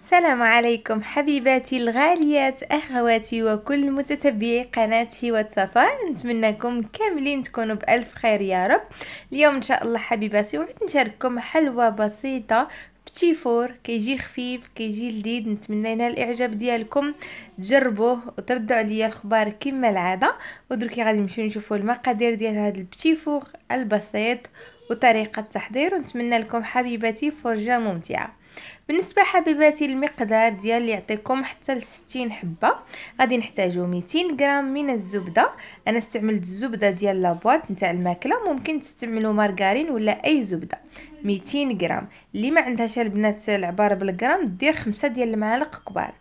السلام عليكم حبيباتي الغاليات، اخواتي وكل متتبعي قناتي واتسابا. نتمنىكم كاملين تكونوا بالف خير يا رب. اليوم ان شاء الله حبيباتي بغيت نشارككم حلوى بسيطه بتي فور، كيجي خفيف كيجي لذيذ. نتمنى ينال الاعجاب ديالكم، تجربوه وتردوا عليا الخبار كما العاده. ودركي غادي نمشيو نشوفوا المقادير ديال هذا البتي فور البسيط وطريقه التحضير، ونتمنى لكم حبيباتي فرجه ممتعه. بالنسبه حبيباتي المقدار ديال اللي يعطيكم حتى ل 60 حبه، غادي نحتاجو 200 غرام من الزبده. انا استعملت الزبده ديال لابواط نتاع الماكله، ممكن تستعملوا مارغرين ولا اي زبده. 200 غرام. اللي ما عندهاش البنات العباره بالغرام دير 5 ديال المعالق كبار.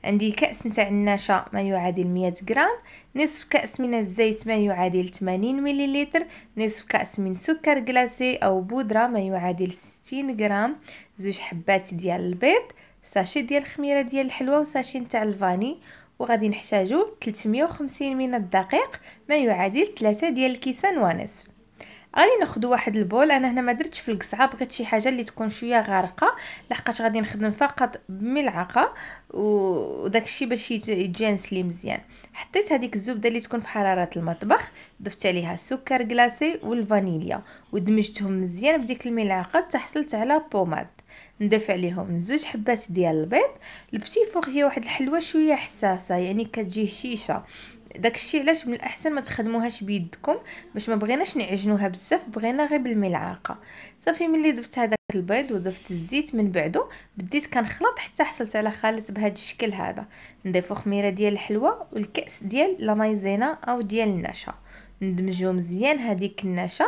عندي كاس نتاع النشا ما يعادل 100 غرام، نصف كاس من الزيت ما يعادل 80 مليلتر، نصف كاس من سكر كلاصي او بودره ما يعادل 60 غرام، زوج حبات ديال البيض، ساشي ديال الخميره ديال الحلوى وساشي نتاع الفاني. وغادي نحتاجو 350 من الدقيق ما يعادل 3 ديال الكيسان ونصف. غادي ناخذ واحد البول. انا هنا ما درتش في القصعه، بغيت شي حاجه اللي تكون شويه غارقه، لحقاش غادي نخدم فقط بملعقه وداك الشيء باش يتجانس لي مزيان. حطيت هذيك الزبده اللي تكون في حراره المطبخ، ضفت عليها السكر كلاصي والفانيليا ودمجتهم مزيان بديك الملعقه حتى حصلت على بوماد. نضيف عليهم زوج حبات ديال البيض. البتي فور هي واحد الحلوه شويه حساسه، يعني كتجي شيشه. داكشي علاش من الاحسن ما تخدموهاش بيدكم، باش ما بغيناش نعجنوها بزاف، بغينا غير بالملعقه. صافي ملي ضفت هذاك البيض وضفت الزيت من بعدو، بديت كنخلط حتى حصلت على خليط بهذا الشكل هذا. نضيفو خميره ديال الحلوى والكاس ديال لا مايزينا او ديال النشا، ندمجو مزيان هذيك النشا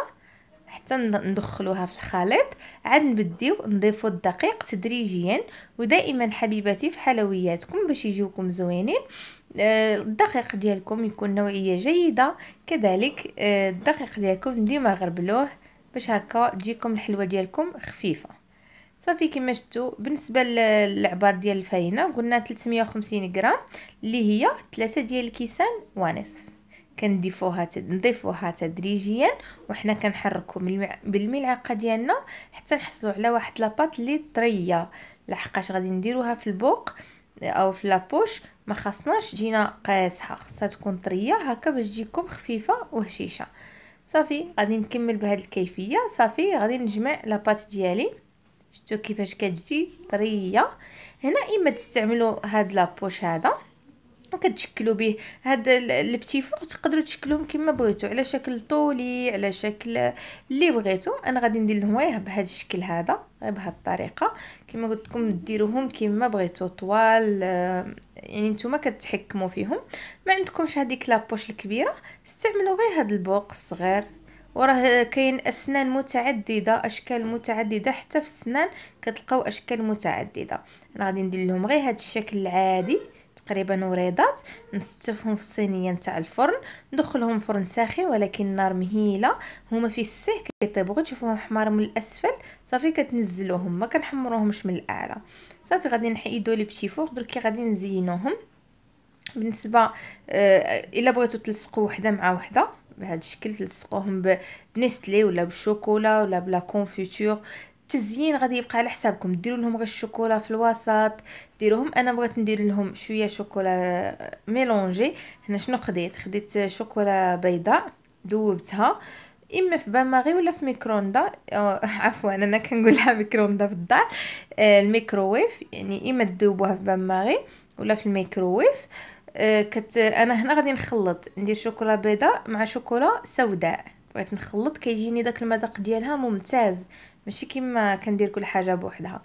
حتى ندخلوها في الخليط. عاد نبديو نضيفو الدقيق تدريجيا. ودائما حبيباتي في حلوياتكم باش يجيوكم زوينين، الدقيق ديالكم يكون نوعيه جيده، كذلك الدقيق ديالكم ديما غربلوه باش هكا تجيكم الحلوه ديالكم خفيفه. صافي كما شفتوا. بالنسبه للعبار ديال الفرينه قلنا 350 غرام، اللي هي 3 ديال الكيسان ونصف. نضيفوها تدريجيا وحنا كنحركوا بالملعقه ديالنا حتى نحصلوا على واحد لاباط اللي طريه، لحقاش غادي نديروها في البوق او في لابوش. ما خاصناش تجينا قاصحه، خاصها تكون طريه هكا باش تجيكم خفيفه وهشيشه. صافي غادي نكمل بهذه الكيفيه. صافي غادي نجمع لاباط ديالي، شفتوا كيفاش كتجي طريه. هنا اما تستعملوا هاد لابوش هذا وكتشكلوا به هاد البتي فور، تقدروا تشكلوهم كما بغيتو على شكل طولي على شكل اللي بغيتو. انا غادي ندير لهم غير بهذا الشكل هذا، غير بهذه الطريقه كما قلت لكم ديروهم كما بغيتو طوال، يعني نتوما كتحكموا فيهم. ما عندكمش هذيك لابوش الكبيره، استعملوا غير هذا البوق الصغير. وراه كاين اسنان متعدده، اشكال متعدده، حتى في السنان كتلقاو اشكال متعدده. انا غادي ندير لهم غير هذا الشكل العادي تقريبا وريضات، نستفهم في الصينيه نتاع الفرن، ندخلهم فرن ساخن ولكن النار مهيله. هما في السيح كيطيبوا، غير تشوفوهم حمار من الاسفل صافي كتنزلوهم، ما كنحمروهمش من الاعلى. صافي غادي نحيدوا لي بتي فور. دركي غادي نزينوهم. بالنسبه الا بغيتو تلصقوا وحده مع وحده بهذا الشكل، تلصقوهم بنستلي ولا بالشوكولا ولا بلا كونفيتور. التزيين غادي يبقى على حسابكم، ديروا لهم غير الشوكولا في الوسط ديروهم. انا بغيت ندير لهم شويه شوكولا ميلونجي. هنا شنو خديت شوكولا بيضاء ذوبتها اما في بان ماغي ولا في ميكروندا، عفوا انا كنقولها ميكروندا في الدار، الميكروويف. يعني اما تذوبوها في بان ماغي ولا في الميكروويف. انا هنا غادي نخلط، ندير شوكولا بيضاء مع شوكولا سوداء. بغيت نخلط كيجيني داك المذاق ديالها ممتاز، ماشي كيما كندير كل حاجه بوحدها.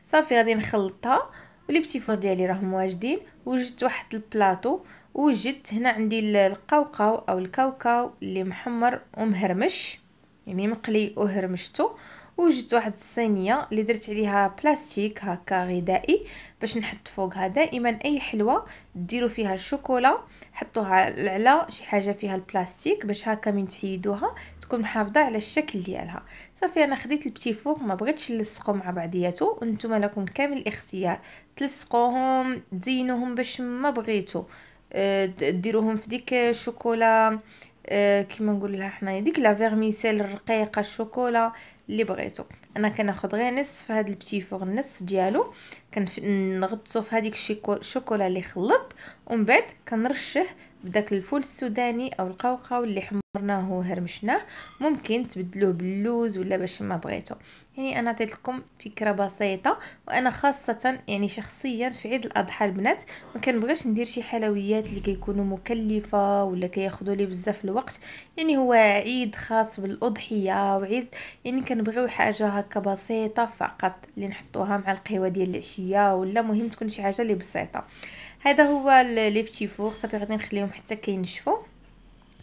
صافي غادي نخلطها. ولي بتي فور ديالي راهم واجدين. وجدت واحد البلاطو، وجدت هنا عندي القوقاو او الكاوكاو اللي محمر ومهرمش، يعني مقلي وهرمشته. وجدت واحد الصينيه اللي درت عليها بلاستيك هكا غذائي باش نحط فوقها. دائما اي حلوه ديروا فيها الشوكولا حطوها على شي حاجه فيها البلاستيك باش هكا من تحيدوها تكون محافظه على الشكل ديالها. صافي انا خديت البتي فور، ما بغيتش نلصقهم مع بعضياتو، وانتم لكم كامل الاختيار، تلصقوهم تزينوهم باش ما بغيتو، ديروهم في ديك الشوكولا، كيما نقول لها حنايا ديك لا فيرميسيل الرقيقه الشوكولا اللي بغيتو. انا كناخذ غير نصف هذا البتي فور، النص ديالو كنغطسو في هذيك الشوكولا اللي خلط، ومن بعد كنرشه بداك الفول السوداني او القوقاو اللي حمرناه وهرمشناه. ممكن تبدلوه باللوز ولا باش ما بغيتو. يعني انا عطيت لكم فكره بسيطه. وانا خاصه يعني شخصيا في عيد الاضحى البنات ما كنبغيش ندير شي حلويات اللي كيكونوا مكلفه ولا كياخذوا لي بزاف الوقت. يعني هو عيد خاص بالاضحيه وعيد، يعني كنبغيو حاجه هكا بسيطه فقط اللي نحطوها مع القهوه ديال العشيه، ولا مهم تكون شي حاجه اللي بسيطه. هذا هو لي بتي فور. صافي غادي نخليهم حتى كينشفوا،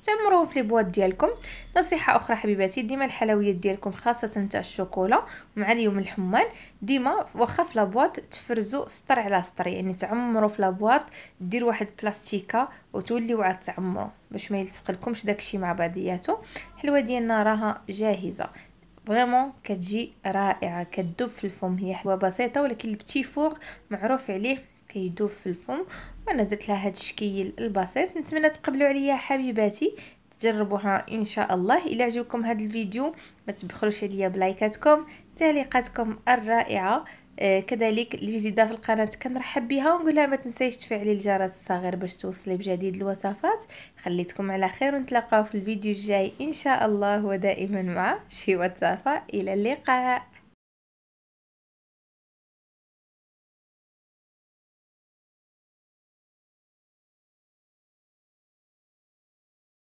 تعمروهم في البواط ديالكم. نصيحه اخرى حبيباتي، ديما الحلويات ديالكم خاصه تاع الشوكولا مع اليوم الحمان، ديما واخا في لابواط تفرزوا سطر على سطر، يعني تعمروا في لابواط، دير واحد بلاستيكه وتوليو عاد تعمروا باش ما يلصقلكمش داكشي مع بعضياتو. الحلوه ديالنا راها جاهزه، فريمون كتجي رائعه، كتذوب في الفم. هي حلوه بسيطه ولكن البتي فور معروف عليه كيدوب في الفم. وانا درت لها هذا الشكل البسيط. نتمنى تقبلوا عليا حبيباتي، تجربوها ان شاء الله. الى عجبكم هذا الفيديو ما تبخلوش عليا بلايكاتكم، تعليقاتكم الرائعه. كذلك اللي جديده في القناه كنرحب بها، ونقول لها ما تنسيش تفعلي الجرس الصغير باش توصلي بجديد الوصفات. خليتكم على خير، ونتلاقاو في الفيديو الجاي ان شاء الله، ودائما مع شي وصفه. الى اللقاء.